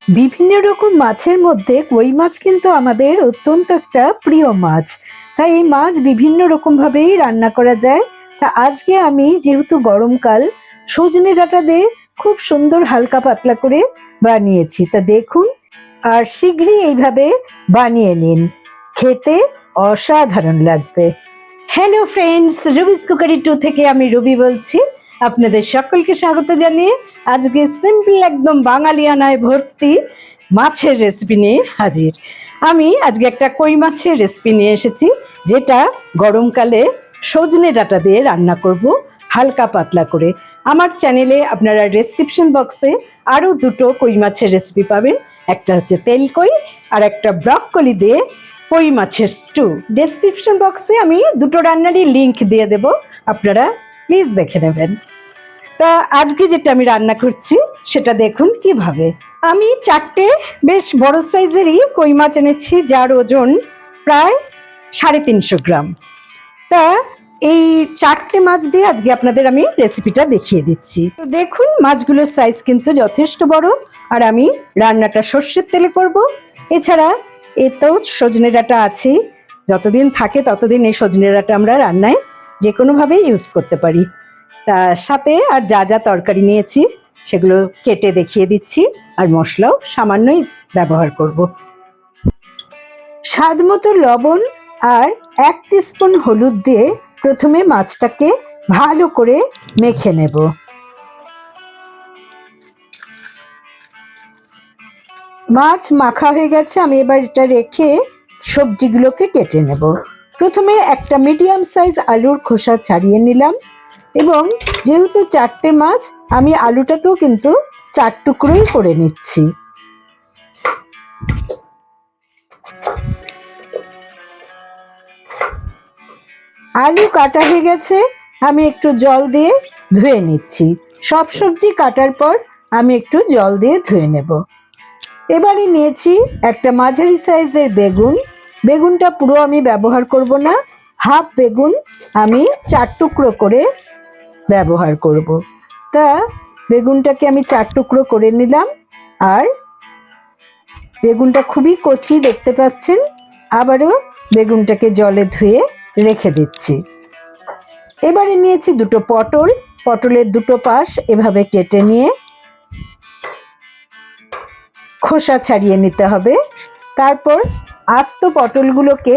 বিভিন্ন রকম মাছের মধ্যে কই মাছ কিন্তু আমাদের অত্যন্ত একটা প্রিয় মাছ। তাই এই মাছ বিভিন্ন রকমভাবেই রান্না করা যায়। তা আজকে আমি যেহেতু গরমকাল, সজনে ডাঁটা দিয়ে খুব সুন্দর হালকা পাতলা করে বানিয়েছি। তা দেখুন আর শীঘ্রই এইভাবে বানিয়ে নিন, খেতে অসাধারণ লাগবে। হ্যালো ফ্রেন্ডস, রুবিস কুকারি 2 থেকে আমি রুবি বলছি। আপনাদের সকলকে স্বাগত জানিয়ে আজকে সিম্পল একদম বাঙালিয়ানায় ভর্তি মাছের রেসিপি নিয়ে হাজির। আমি আজকে একটা কই মাছের রেসিপি নিয়ে এসেছি, যেটা গরমকালে সজনে ডাঁটা দিয়ে রান্না করব হালকা পাতলা করে। আমার চ্যানেলে আপনারা ডেসক্রিপশন বক্সে আরও দুটো কই মাছের রেসিপি পাবেন। একটা হচ্ছে তেল কই আর একটা ব্রককলি দিয়ে কই মাছের স্টু। ডেসক্রিপশন বক্সে আমি দুটো রান্নারই লিংক দিয়ে দেব, আপনারা প্লিজ দেখে নেবেন। তা আজকে যেটা আমি রান্না করছি সেটা দেখুন কিভাবে। আমি 4টে বেশ বড় সাইজেরই কই মাছ এনেছি, যার ওজন প্রায় 350 গ্রাম। তা এই 4টে মাছ দিয়ে আজকে আপনাদের আমি রেসিপিটা দেখিয়ে দিচ্ছি। তো দেখুন মাছগুলোর সাইজ কিন্তু যথেষ্ট বড়, আর আমি রান্নাটা সর্ষের তেলে করব। এছাড়া তো সজনে ডাঁটা আছেই, যতদিন থাকে ততদিন এই সজনে ডাঁটা আমরা রান্নায় যে কোনোভাবেই ইউজ করতে পারি। তার সাথে আর যা যা তরকারি নিয়েছি সেগুলো কেটে দেখিয়ে দিচ্ছি, আর মশলাও সামান্যই ব্যবহার করব। স্বাদ মতো লবণ আর 1 টিস্পুন হলুদ দিয়ে প্রথমে মাছটাকে ভালো করে মেখে নেব। মাছ মাখা হয়ে গেছে, আমি এবার এটা রেখে সবজিগুলোকে কেটে নেব। প্রথমে একটা মিডিয়াম সাইজ আলুর খোসা ছাড়িয়ে নিলাম, এবং যেহেতু 4টে মাছ, আমি আলুটাকেও কিন্তু 4 টুকরোই করে নিচ্ছি। আলু কাটা হয়ে গেছে, আমি একটু জল দিয়ে ধুয়ে নিচ্ছি। সব সবজি কাটার পর আমি একটু জল দিয়ে ধুয়ে নেব। এবারে নিয়েছি একটা মাঝারি সাইজের বেগুন। বেগুনটা পুরো আমি ব্যবহার করব না, হাফ বেগুন আমি 4 টুকরো করে ব্যবহার করব। তা বেগুনটাকে আমি 4 টুকরো করে নিলাম, আর বেগুনটা খুবই কচি দেখতে পাচ্ছেন। আবারও বেগুনটাকে জলে ধুয়ে রেখে দিচ্ছি। এবারে নিয়েছি দুটো পটল। পটলের দুটো পাশ এভাবে কেটে নিয়ে খোসা ছাড়িয়ে নিতে হবে। তারপর আস্ত পটলগুলোকে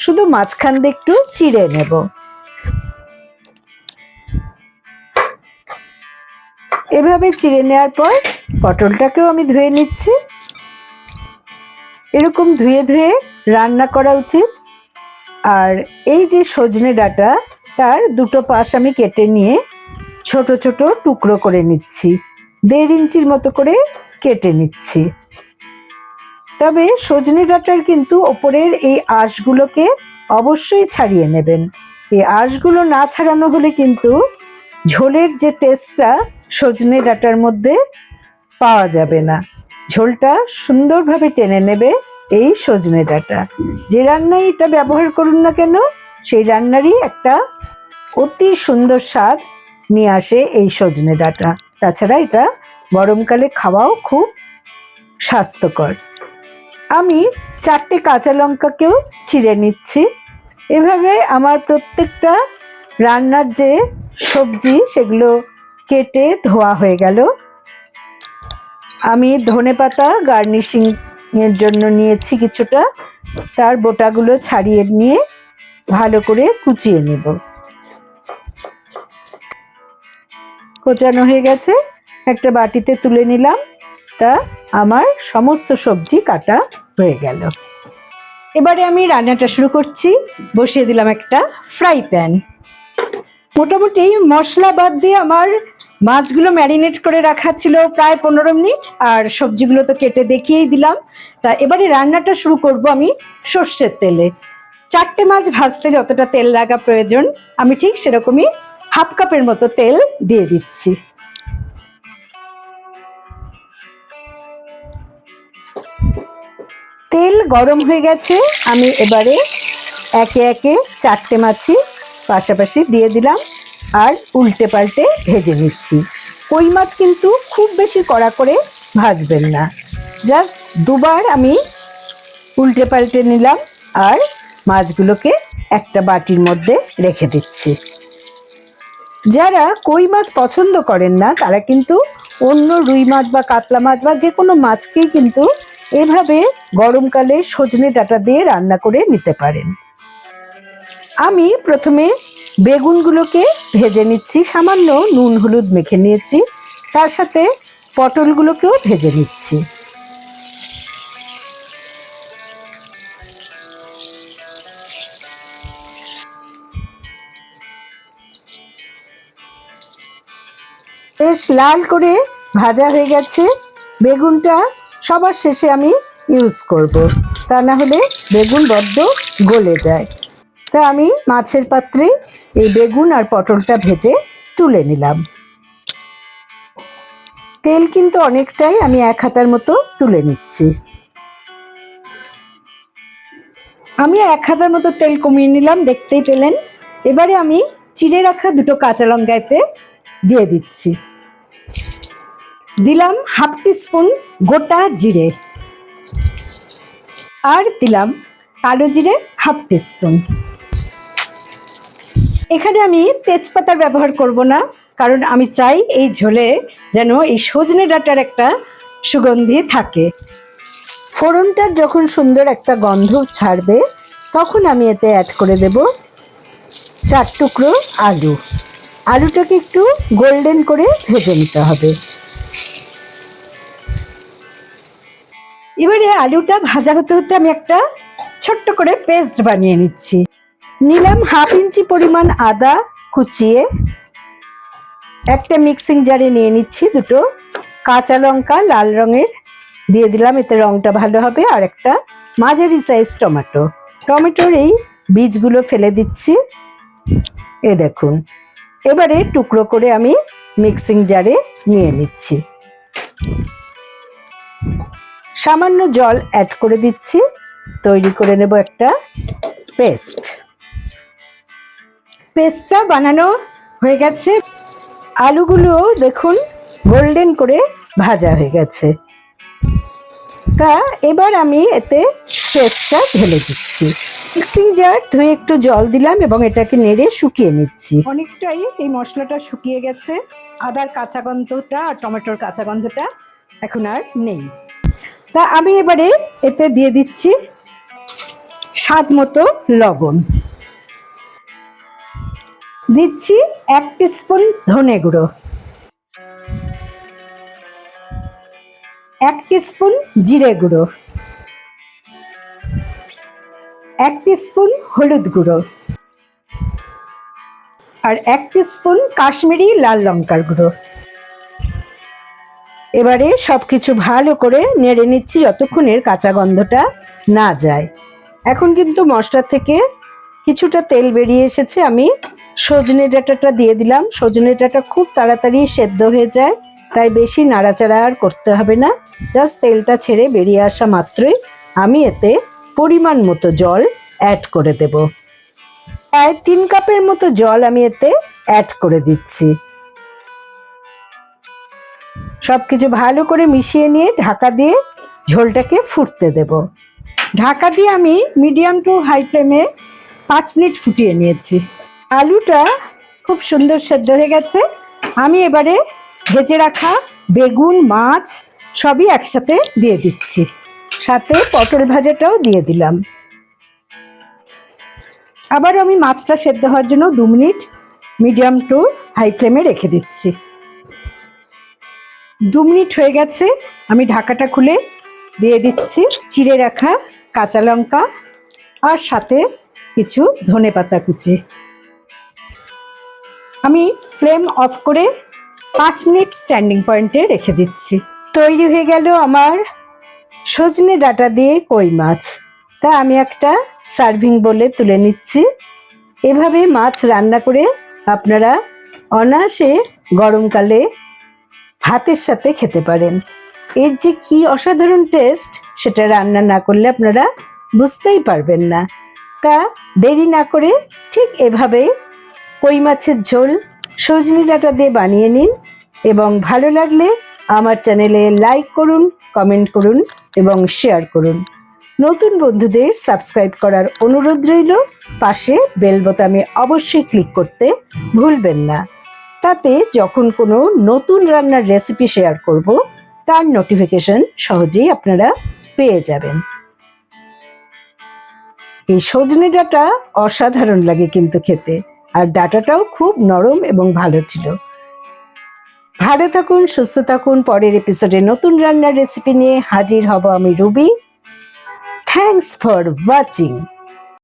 শুধু মাঝখান দিয়ে একটু চিড়ে নেব। এভাবে চিড়ে নেওয়ার পর পটলটাকেও আমি ধুয়ে নিচ্ছি। এরকম ধুয়ে ধুয়ে রান্না করা উচিত। আর এই যে সজনে ডাঁটা, তার দুটো পাশ আমি কেটে নিয়ে ছোট ছোট টুকরো করে নিচ্ছি, 1.5 ইঞ্চির মতো করে কেটে নিচ্ছি। তবে সজনে ডাঁটার কিন্তু ওপরের এই আঁশগুলোকে অবশ্যই ছাড়িয়ে নেবেন। এই আঁশগুলো না ছাড়ানো হলে কিন্তু ঝোলের যে টেস্টটা সজনে ডাঁটার মধ্যে পাওয়া যাবে না। ঝোলটা সুন্দরভাবে টেনে নেবে এই সজনে ডাঁটা। যে রান্নায় এটা ব্যবহার করুন না কেন, সেই রান্নারই একটা অতি সুন্দর স্বাদ নিয়ে আসে এই সজনে ডাঁটা। তাছাড়া এটা গরমকালে খাওয়াও খুব স্বাস্থ্যকর। আমি 4টে কাঁচা লঙ্কাকেও ছিঁড়ে নিচ্ছি। এভাবে আমার প্রত্যেকটা রান্নার যে সবজি সেগুলো কেটে ধোয়া হয়ে গেল। আমি ধনেপাতা গার্নিশিং এর জন্য নিয়েছি কিছুটা, তার বোটাগুলো ছাড়িয়ে নিয়ে ভালো করে কুচিয়ে নেব। কোচানো হয়ে গেছে, একটা বাটিতে তুলে নিলাম। তা আমার সমস্ত সবজি কাটা হয়ে গেল। এবারে আমি রান্নাটা শুরু করছি। বসিয়ে দিলাম একটা ফ্রাই প্যান। মোটামুটি মশলা বাদ দিয়ে আমার মাছগুলো ম্যারিনেট করে রাখা ছিল প্রায় 15 মিনিট, আর সবজিগুলো তো কেটে দেখিয়েই দিলাম। তা এবারে রান্নাটা শুরু করব আমি সর্ষের তেলে। 4টে মাছ ভাজতে যতটা তেল লাগা প্রয়োজন, আমি ঠিক সেরকমই হাফ কাপের মতো তেল দিয়ে দিচ্ছি। তেল গরম হয়ে গেছে, আমি এবারে একে একে 4টে মাছই পাশাপাশি দিয়ে দিলাম, আর উল্টে পাল্টে ভেজে নিচ্ছি। কই মাছ কিন্তু খুব বেশি কড়া করে ভাজবেন না। জাস্ট দুবার আমি উল্টে পাল্টে নিলাম আর মাছগুলোকে একটা বাটির মধ্যে রেখে দিচ্ছি। যারা কই মাছ পছন্দ করেন না তারা কিন্তু অন্য রুই মাছ বা কাতলা মাছ বা যে কোনো মাছকেই কিন্তু এভাবে গরমকালে সজনে ডাঁটা দিয়ে রান্না করে নিতে পারেন। আমি প্রথমে বেগুনগুলোকে ভেজে নিচ্ছি, সামান্য নুন হলুদ মেখে নিয়েছি, তার সাথে পটলগুলোকেও ভেজে নিচ্ছি। বেশ লাল করে ভাজা হয়ে গেছে। বেগুনটা সবার শেষে আমি ইউজ করব, তা না হলে বেগুন বড্ড গলে যায়। তা আমি মাছের পাত্রে এই বেগুন আর পটলটা ভেজে তুলে নিলাম। তেল কিন্তু অনেকটাই, আমি 1 হাতার মতো তুলে নিচ্ছি। আমি 1 হাতার মতো তেল কমিয়ে নিলাম, দেখতেই পেলেন। এবারে আমি চিড়ে রাখা 2টো কাঁচা লঙ্কা এতে দিয়ে দিচ্ছি। দিলাম 1/2 টিস্পুন গোটা জিরে আর দিলাম কালো জিরে 1/2 টিস্পুন। এখানে আমি তেজপাতার ব্যবহার করব না, কারণ আমি চাই এই ঝোলে যেন এই সজনে ডাঁটার একটা সুগন্ধি থাকে। ফোড়নটার যখন সুন্দর একটা গন্ধ ছাড়বে তখন আমি এতে অ্যাড করে দেব 4 টুকরো আলু। আলুটাকে একটু গোল্ডেন করে ভেজে নিতে হবে। এবারে আলুটা ভাজা হতে হতে আমি একটা ছোট্ট করে পেস্ট বানিয়ে নিচ্ছি। নিলাম 1/2 ইঞ্চি পরিমাণ আদা কুচিয়ে, একটা মিক্সিং জারে নিয়ে নিচ্ছি 2টো কাঁচা লঙ্কা লাল রঙের দিয়ে দিলাম, এতে রঙটা ভালো হবে, আর একটা মাঝারি সাইজ টমেটো। টমেটোর এই বীজগুলো ফেলে দিচ্ছি, এ দেখুন। এবারে টুকরো করে আমি মিক্সিং জারে নিয়ে নিচ্ছি। সামান্য জল অ্যাড করে দিচ্ছি, তৈরি করে নেব একটা পেস্ট। পেস্টটা বানানো হয়ে গেছে। আলুগুলো দেখুন গোল্ডেন করে ভাজা হয়ে গেছে। তা এবার আমি এতে পেস্টটা ঢেলে দিচ্ছি। মিক্সিং জার ধুয়ে একটু জল দিলাম এবং এটাকে নেড়ে শুকিয়ে নিচ্ছি। অনেকটাই এই মশলাটা শুকিয়ে গেছে, আদার কাঁচা গন্ধটা আর টমেটোর কাঁচা গন্ধটা এখন আর নেই। তা আমি এবারে এতে দিয়ে দিচ্ছি স্বাদ মতো লবণ, দিচ্ছি 1 টিস্পুন ধনে গুঁড়ো, 1 টিস্পুন জিরে গুঁড়ো, 1 টিস্পুন হলুদ গুঁড়ো আর 1 টিস্পুন কাশ্মীরি লাল লঙ্কার গুঁড়ো। এবারে সবকিছু ভালো করে নেড়ে নিচ্ছি যতক্ষণের কাঁচা গন্ধটা না যায়। এখন কিন্তু মশলা থেকে কিছুটা তেল বেরিয়ে এসেছে। আমি সজনে ডাঁটাটা দিয়ে দিলাম। সজনে ডাঁটা খুব তাড়াতাড়ি সেদ্ধ হয়ে যায়, তাই বেশি নাড়াচাড়া আর করতে হবে না। জাস্ট তেলটা ছেড়ে বেরিয়ে আসা মাত্রই আমি এতে পরিমাণ মতো জল অ্যাড করে দেব। প্রায় 3 কাপের মতো জল আমি এতে অ্যাড করে দিচ্ছি। সবকিছু ভালো করে মিশিয়ে নিয়ে ঢাকা দিয়ে ঝোলটাকে ফুটতে দেব। ঢাকা দিয়ে আমি মিডিয়াম টু হাই ফ্লেমে 5 মিনিট ফুটিয়ে নিয়েছি। আলুটা খুব সুন্দর সেদ্ধ হয়ে গেছে। আমি এবারে ভেজে রাখা বেগুন মাছ সবই একসাথে দিয়ে দিচ্ছি, সাথে পটল ভাজাটাও দিয়ে দিলাম। আবার আমি মাছটা সেদ্ধ হওয়ার জন্য 2 মিনিট মিডিয়াম টু হাই ফ্লেমে রেখে দিচ্ছি। 2 মিনিট হয়ে গেছে, আমি ঢাকাটা খুলে দিয়ে দিচ্ছি চিড়ে রাখা কাঁচা লঙ্কা আর সাথে কিছু ধনেপাতা কুচি। আমি ফ্লেম অফ করে 5 মিনিট স্ট্যান্ডিং পয়েন্টে রেখে দিচ্ছি। তৈরি হয়ে গেল আমার সজনে ডাঁটা দিয়ে কই মাছ। তা আমি একটা সার্ভিং বোলে তুলে নিচ্ছি। এভাবে মাছ রান্না করে আপনারা অনায়াসে গরমকালে ভাতের সাথে খেতে পারেন। এর যে কি অসাধারণ টেস্ট সেটা রান্না না করলে আপনারা বুঝতেই পারবেন না। তা দেরি না করে ঠিক এভাবে কই মাছের ঝোল সজনে ডাঁটা দিয়ে বানিয়ে নিন এবং ভালো লাগলে আমার চ্যানেলে লাইক করুন, কমেন্ট করুন এবং শেয়ার করুন। নতুন বন্ধুদের সাবস্ক্রাইব করার অনুরোধ রইল। পাশে বেল বোতামে অবশ্যই ক্লিক করতে ভুলবেন না। তাতে যখন কোনো নতুন রান্নার রেসিপি শেয়ার করব তার নোটিফিকেশন সহজেই আপনারা পেয়ে যাবেন। এই সজনে ডাঁটা অসাধারণ লাগে কিন্তু খেতে, আর ডাঁটাটাও খুব নরম এবং ভালো ছিল। ভালো থাকুন, সুস্থ থাকুন। পরের এপিসোডে নতুন রান্নার রেসিপি নিয়ে হাজির হব আমি রুবি। Thanks for watching.